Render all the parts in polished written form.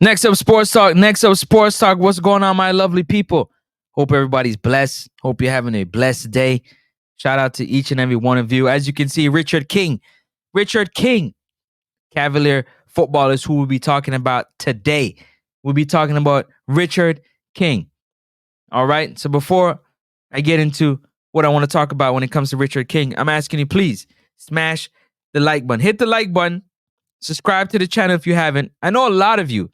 Next up, sports talk. Next up, sports talk. What's going on, my lovely people? Hope everybody's blessed. Hope you're having a blessed day. Shout out to each and every one of you. As you can see, Richard King, Cavalier football is who we'll be talking about today. We'll be talking about Richard King. All right. So before I get into what I want to talk about when it comes to Richard King, I'm asking you, please smash the like button. Hit the like button. Subscribe to the channel if you haven't. I know a lot of you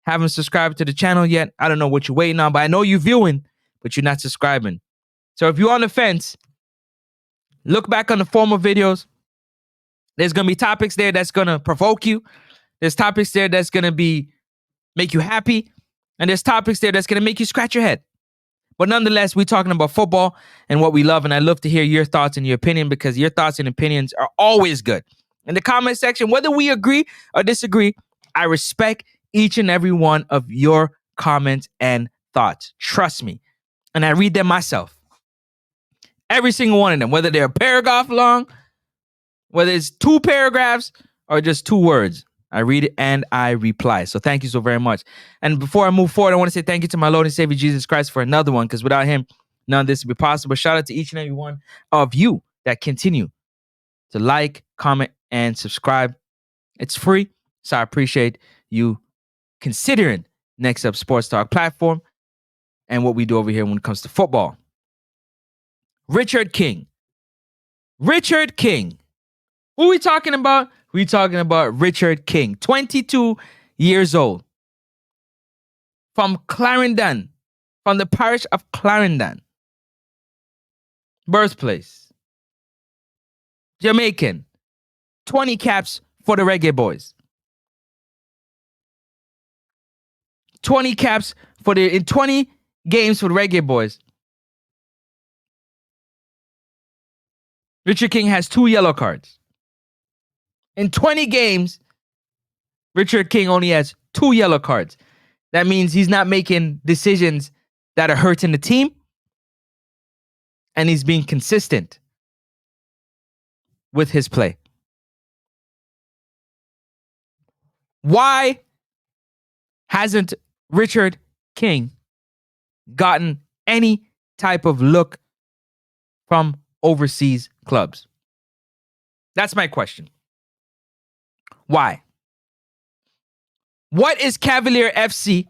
haven't subscribed to the channel yet. I don't know what you're waiting on, but I know you're viewing, but you're not subscribing. So if you're on the fence, look back on the former videos. There's going to be topics there that's going to provoke you. There's topics there that's going to make you happy. And there's topics there that's going to make you scratch your head. But nonetheless, we're talking about football and what we love. And I love to hear your thoughts and your opinion, because your thoughts and opinions are always good. In the comment section, whether we agree or disagree, I respect each and every one of your comments and thoughts. Trust me. And I read them myself. Every single one of them, whether they're a paragraph long, whether it's 2 paragraphs or just 2 words. I read it and I reply. So thank you so very much. And before I move forward, I want to say thank you to my Lord and Savior Jesus Christ for another one, because without him, none of this would be possible. Shout out to each and every one of you that continue to like, comment, and subscribe. It's free, so I appreciate you considering Next Up Sports Talk platform and what we do over here when it comes to football. Richard King. Who are we talking about? We're talking about Richard King, 22 years old, from Clarendon, from the parish of Clarendon. Birthplace, Jamaican, 20 caps for the Reggae Boys. 20 caps in 20 games for the Reggae Boys. Richard King has 2 yellow cards. In 20 games, Richard King only has 2 yellow cards. That means he's not making decisions that are hurting the team, and he's being consistent with his play. Why hasn't Richard King gotten any type of look from overseas clubs? That's my question. Why? What is Cavalier FC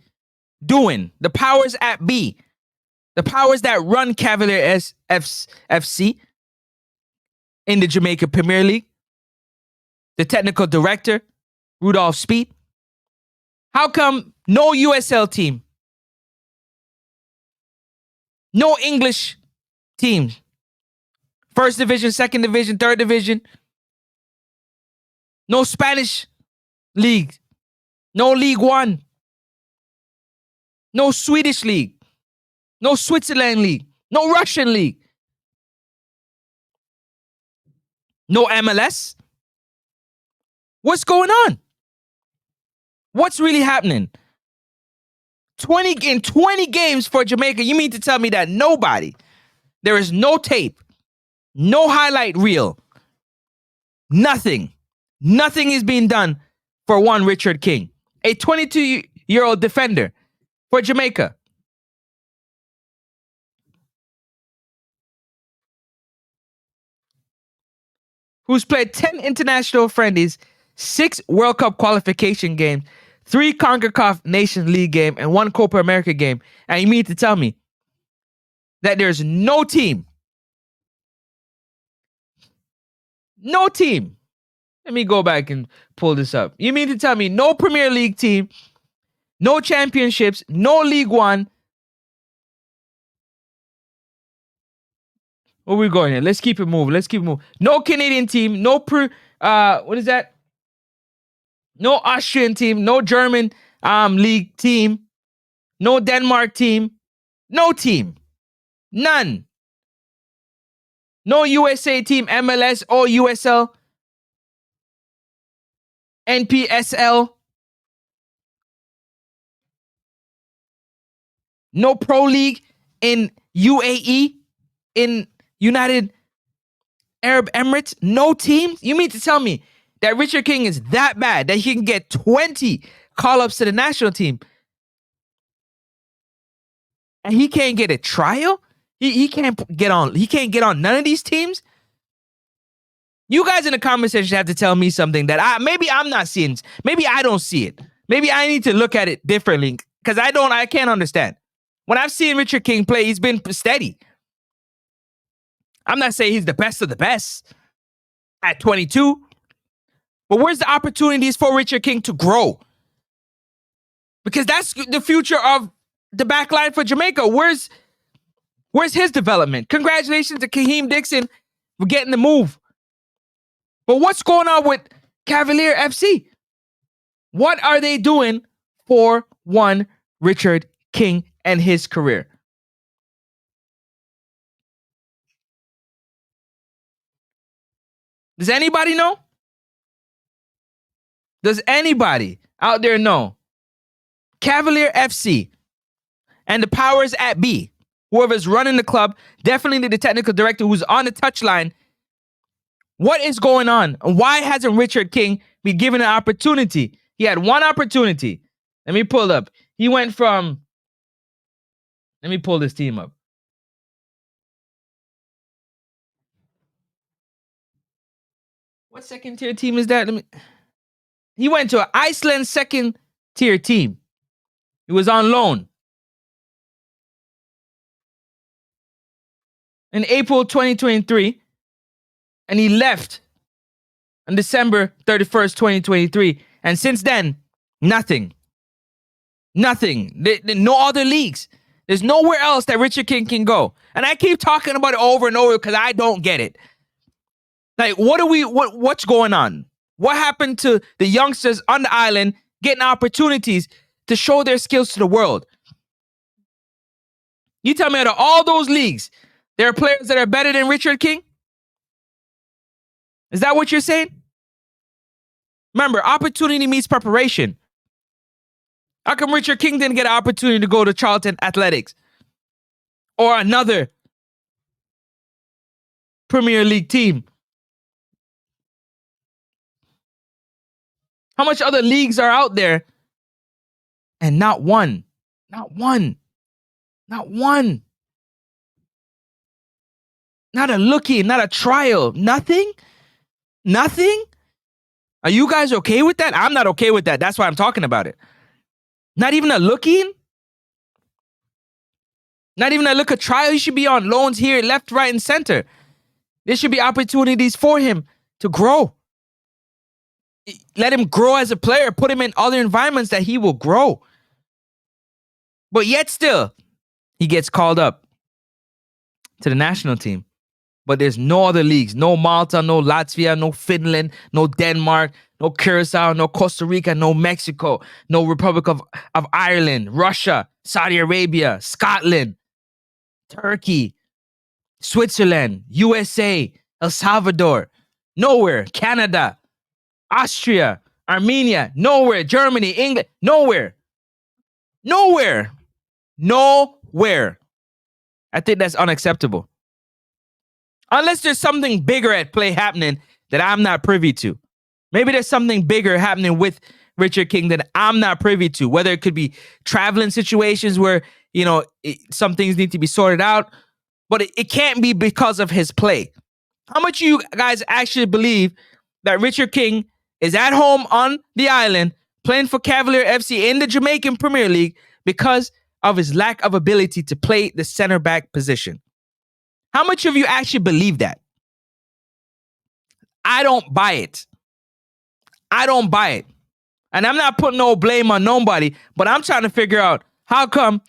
doing? The powers at be, the powers that run Cavalier FC in the Jamaica Premier League, the technical director, Rudolph Speed. How come no USL team, no English teams, first division, second division, third division, no Spanish league, no League One, no Swedish league, no Switzerland league, no Russian league, no MLS? What's going on? What's really happening? 20 games for Jamaica. You mean to tell me that there is no tape, no highlight reel, nothing is being done for one Richard King, a 22-year-old defender for Jamaica? Who's played 10 international friendlies, 6 World Cup qualification games, 3 CONCACAF Nations League game, and 1 Copa America game. And you mean to tell me that there's no team? Let me go back and pull this up. You mean to tell me no Premier League team, no championships, no League One? Where we going here? Let's keep it moving. No Canadian team, no no Austrian team, no German league team, no Denmark team, no team. None. No USA team, MLS or USL, NPSL. No Pro League in UAE, in United Arab Emirates. No team? You mean to tell me that Richard King is that bad that he can get 20 call-ups to the national team. And he can't get a trial? He can't get on. He can't get on none of these teams? You guys in the comment section have to tell me something that maybe I'm not seeing. Maybe I don't see it. Maybe I need to look at it differently because I can't understand. When I've seen Richard King play, he's been steady. I'm not saying he's the best of the best at 22, but where's the opportunities for Richard King to grow? Because that's the future of the back line for Jamaica. Where's his development? Congratulations to Kaheem Dixon for getting the move. But what's going on with Cavalier FC? What are they doing for one Richard King and his career? Does anybody know? Does anybody out there know? Cavalier FC and the powers at be, whoever's running the club, definitely the technical director who's on the touchline. What is going on? Why hasn't Richard King been given an opportunity? He had one opportunity. Let me pull up. He went from... Let me pull this team up. What second tier team is that? He went to an Iceland second tier team. He was on loan. In April 2023. And he left on December 31st, 2023. And since then, nothing. Nothing. No other leagues. There's nowhere else that Richard King can go. And I keep talking about it over and over because I don't get it. Like, what's going on? What happened to the youngsters on the island getting opportunities to show their skills to the world? You tell me out of all those leagues, there are players that are better than Richard King? Is that what you're saying? Remember, opportunity meets preparation. How come Richard King didn't get an opportunity to go to Charlton Athletics? Or another Premier League team? How much other leagues are out there? And not one. Not one. Not one. Not a lookie, not a trial. Nothing? Nothing? Are you guys okay with that? I'm not okay with that. That's why I'm talking about it. Not even a looking? Not even a look at trial. He should be on loans here, left, right, and center. There should be opportunities for him to grow. Let him grow as a player. Put him in other environments that he will grow. But yet still, he gets called up to the national team. But there's no other leagues. No Malta, no Latvia, no Finland, no Denmark, no Curacao, no Costa Rica, no Mexico, no Republic of Ireland, Russia, Saudi Arabia, Scotland, Turkey, Switzerland, USA, El Salvador, nowhere. Canada, Austria, Armenia, nowhere. Germany, England, nowhere. Nowhere. Nowhere. I think that's unacceptable. Unless there's something bigger at play happening that I'm not privy to. Maybe there's something bigger happening with Richard King that I'm not privy to. Whether it could be traveling situations where, some things need to be sorted out. But it can't be because of his play. How much of you guys actually believe that Richard King is at home on the island playing for Cavalier FC in the Jamaican Premier League because of his lack of ability to play the center back position? How much of you actually believe that? I don't buy it. I don't buy it. And I'm not putting no blame on nobody, but I'm trying to figure out how come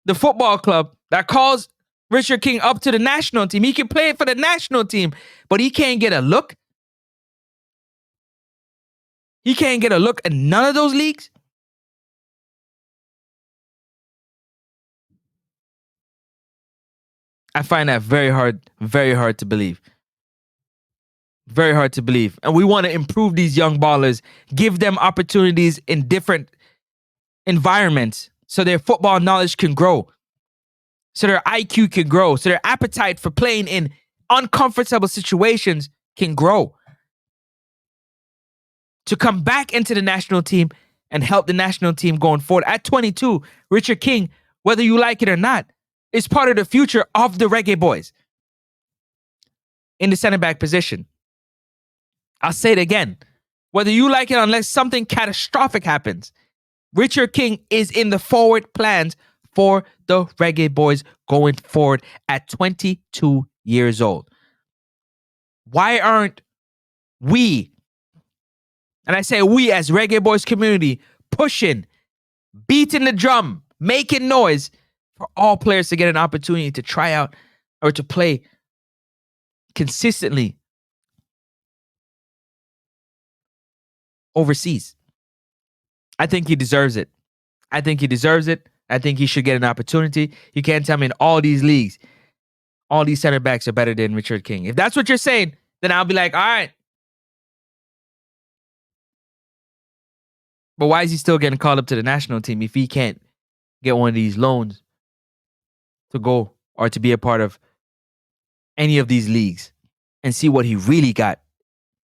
the football club that calls Richard King up to the national team, he can play it for the national team, but he can't get a look. He can't get a look in none of those leagues. I find that very hard to believe. Very hard to believe. And we want to improve these young ballers, give them opportunities in different environments so their football knowledge can grow, so their IQ can grow, so their appetite for playing in uncomfortable situations can grow. To come back into the national team and help the national team going forward. At 22, Richard King, whether you like it or not, is part of the future of the Reggae Boys in the center back position. I'll say it again. Whether you like it, unless something catastrophic happens, Richard King is in the forward plans for the Reggae Boys going forward at 22 years old. Why aren't we, and I say we as Reggae Boys community, pushing, beating the drum, making noise for all players to get an opportunity to try out or to play consistently overseas? I think he deserves it. I think he deserves it. I think he should get an opportunity. You can't tell me in all these leagues, all these center backs are better than Richard King. If that's what you're saying, then I'll be like, all right. But why is he still getting called up to the national team if he can't get one of these loans to go or to be a part of any of these leagues and see what he really got,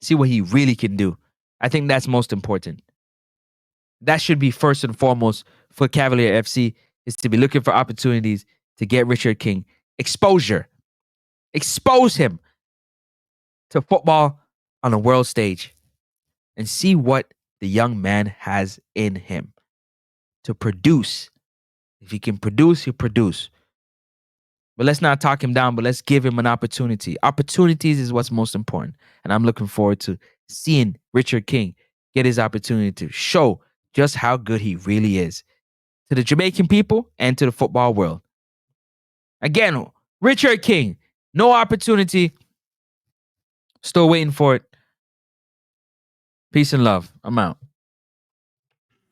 see what he really can do? I think that's most important. That should be first and foremost for Cavalier FC, is to be looking for opportunities to get Richard King exposure. Expose him to football on a world stage and see what the young man has in him to produce. If he can produce, he'll produce. But let's not talk him down, but let's give him an opportunity. Opportunities is what's most important. And I'm looking forward to seeing Richard King get his opportunity to show just how good he really is to the Jamaican people and to the football world. Again, Richard King, no opportunity. Still waiting for it. Peace and love. I'm out.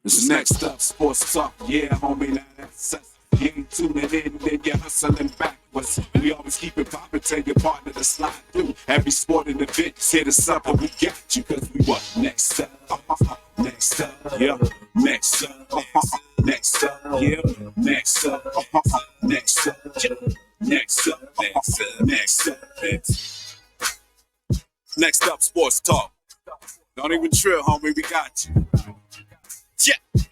This is Next Up Sports Talk. Yeah, homie, now that's us. You ain't tuning in, then you're hustling backwards. We always keep it poppin', tell your partner to slide through. Every sporting event, hit us up and we got you. Cause we what? Next up. Next up. Yeah. Next up. Next up. Yeah. Next up. Next up. Next up. Next up. Next Up Sports Talk. Don't even trill, homie, we got you. Yeah.